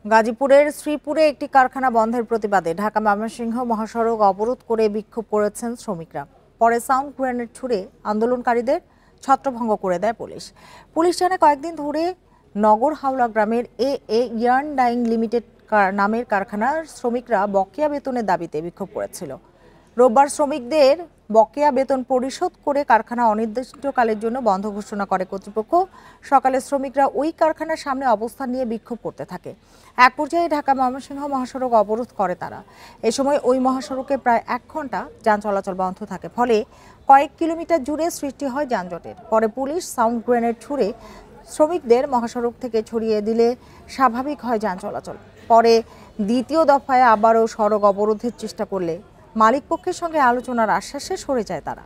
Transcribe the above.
গাজীপুরের শ্রীপুরে একটি কারখানা বন্ধের প্রতিবাদে ঢাকা ময়মনসিংহ মহাসড়ক অবরোধ করে বিক্ষোভ করেছেন শ্রমিকরা। পরে সাউন্ড গ্রেনেড ছুড়ে আন্দোলনকারীদের ছত্রভঙ্গ করে দেয় পুলিশ। পুলিশ জানায় কয়েকদিন ধরে নগর হাওলা গ্রামের ইয়ার্ন ডাইং লিমিটেড নামের কারখানার শ্রমিকরা বকেয়া বেতনের দাবিতে বিক্ষোভ করেছিল। রোববার শ্রমিকদের বকেয়া বেতন পরিশোধ করে কারখানা অনির্দিষ্টকালের জন্য বন্ধ ঘোষণা করে কর্তৃপক্ষ। সকালে শ্রমিকরা ওই কারখানার সামনে অবস্থান নিয়ে বিক্ষোভ করতে থাকে। এক পর্যায়ে ঢাকা ময়মনসিংহ মহাসড়ক অবরোধ করে তারা। এ সময় ওই মহাসড়কে প্রায় 1 ঘন্টা যান চলাচল বন্ধ থাকে, ফলে কয়েক কিলোমিটার জুড়ে সৃষ্টি হয় যানজটের। পরে পুলিশ সাউন্ড গ্রেনেড ছুড়ে শ্রমিকদের মহাসড়ক থেকে ছড়িয়ে দিলে স্বাভাবিক হয় যান চলাচল। পরে দ্বিতীয় দফায় আবারও সড়ক অবরোধের চেষ্টা করলে মালিকপক্ষের সঙ্গে আলোচনার আশ্বাসে সরে যায় তারা।